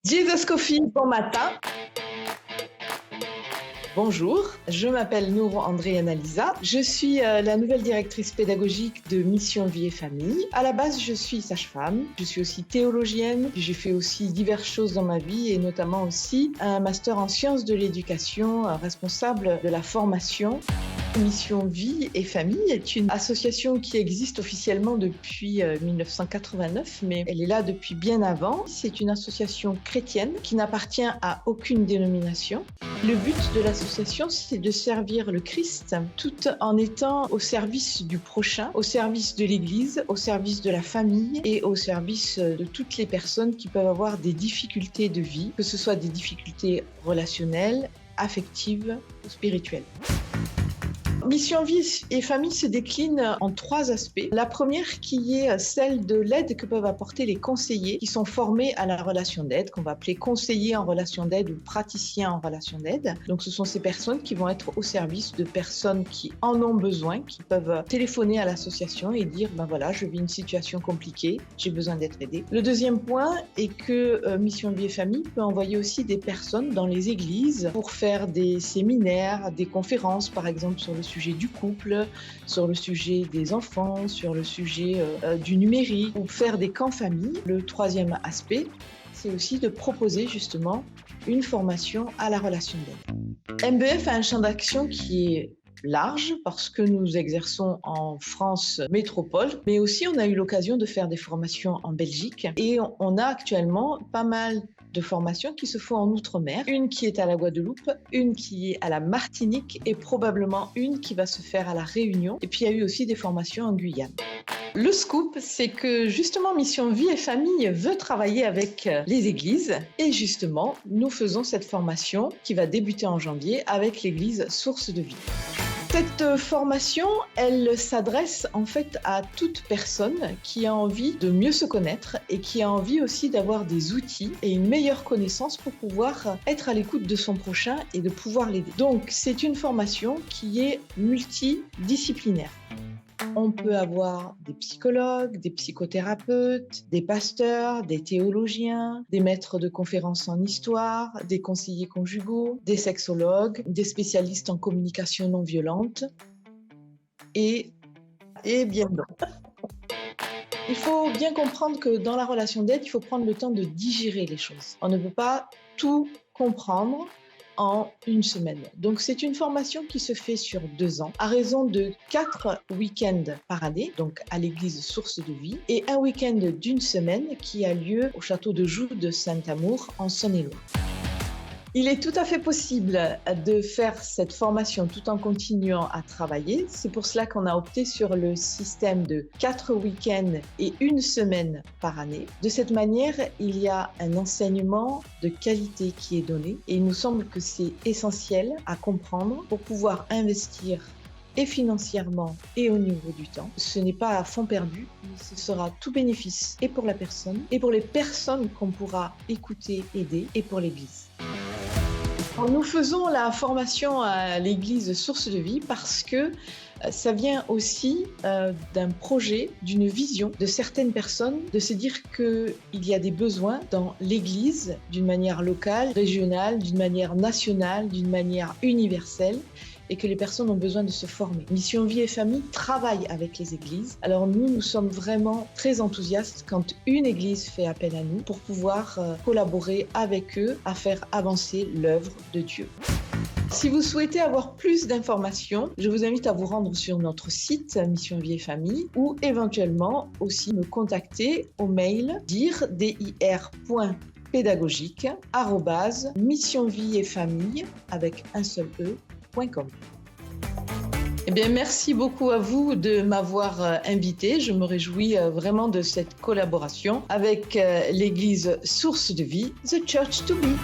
Jesus Coffee, bon matin. Bonjour, je m'appelle Nour André Annalisa. Je suis la nouvelle directrice pédagogique de Mission Vie et Famille. À la base, je suis sage-femme. Je suis aussi théologienne. J'ai fait aussi diverses choses dans ma vie et notamment aussi un master en sciences de l'éducation, responsable de la formation. Mission Vie et Famille est une association qui existe officiellement depuis 1989, mais elle est là depuis bien avant. C'est une association chrétienne qui n'appartient à aucune dénomination. Le but de l'association, c'est de servir le Christ tout en étant au service du prochain, au service de l'Église, au service de la famille et au service de toutes les personnes qui peuvent avoir des difficultés de vie, que ce soit des difficultés relationnelles, affectives ou spirituelles. Mission Vie et Famille se décline en 3 aspects. La première qui est celle de l'aide que peuvent apporter les conseillers qui sont formés à la relation d'aide, qu'on va appeler conseillers en relation d'aide ou praticiens en relation d'aide. Donc ce sont ces personnes qui vont être au service de personnes qui en ont besoin, qui peuvent téléphoner à l'association et dire ben voilà, je vis une situation compliquée, j'ai besoin d'être aidé. Le deuxième point est que Mission Vie et Famille peut envoyer aussi des personnes dans les églises pour faire des séminaires, des conférences par exemple sur le sujet du couple, sur le sujet des enfants, sur le sujet du numérique, ou faire des camps famille. Le troisième aspect, c'est aussi de proposer justement une formation à la relation d'aide. MBF a un champ d'action qui est large parce que nous exerçons en France métropole, mais aussi on a eu l'occasion de faire des formations en Belgique et on a actuellement pas mal de formations qui se font en Outre-mer, une qui est à la Guadeloupe, une qui est à la Martinique et probablement une qui va se faire à la Réunion. Et puis il y a eu aussi des formations en Guyane. Le scoop, c'est que justement Mission Vie et Famille veut travailler avec les églises et justement nous faisons cette formation qui va débuter en janvier avec l'église Source de Vie. Cette formation, elle s'adresse en fait à toute personne qui a envie de mieux se connaître et qui a envie aussi d'avoir des outils et une meilleure connaissance pour pouvoir être à l'écoute de son prochain et de pouvoir l'aider. Donc c'est une formation qui est multidisciplinaire. On peut avoir des psychologues, des psychothérapeutes, des pasteurs, des théologiens, des maîtres de conférences en histoire, des conseillers conjugaux, des sexologues, des spécialistes en communication non violente et bien d'autres. Il faut bien comprendre que dans la relation d'aide, il faut prendre le temps de digérer les choses. On ne peut pas tout comprendre en une semaine. Donc c'est une formation qui se fait sur 2 ans, à raison de 4 week-ends par année, donc à l'église Source de Vie, et un week-end d'1 semaine qui a lieu au château de Joux de Saint-Amour en Saône-et-Loire. Il est tout à fait possible de faire cette formation tout en continuant à travailler. C'est pour cela qu'on a opté sur le système de 4 week-ends et 1 semaine par année. De cette manière, il y a un enseignement de qualité qui est donné et il nous semble que c'est essentiel à comprendre pour pouvoir investir et financièrement et au niveau du temps. Ce n'est pas à fond perdu, mais ce sera tout bénéfice et pour la personne et pour les personnes qu'on pourra écouter, aider et pour l'Église. Nous faisons la formation à l'église Source de Vie parce que ça vient aussi d'un projet, d'une vision de certaines personnes, de se dire qu'il y a des besoins dans l'église d'une manière locale, régionale, d'une manière nationale, d'une manière universelle et que les personnes ont besoin de se former. Mission Vie et Famille travaille avec les églises. Alors nous sommes vraiment très enthousiastes quand une église fait appel à nous pour pouvoir collaborer avec eux à faire avancer l'œuvre de Dieu. Si vous souhaitez avoir plus d'informations, je vous invite à vous rendre sur notre site Mission Vie et Famille ou éventuellement aussi me contacter au mail dir.pédagogique@missionvieetfamille avec un seul e.com. Eh bien, merci beaucoup à vous de m'avoir invité. Je me réjouis vraiment de cette collaboration avec l'église Source de Vie, The Church to Be.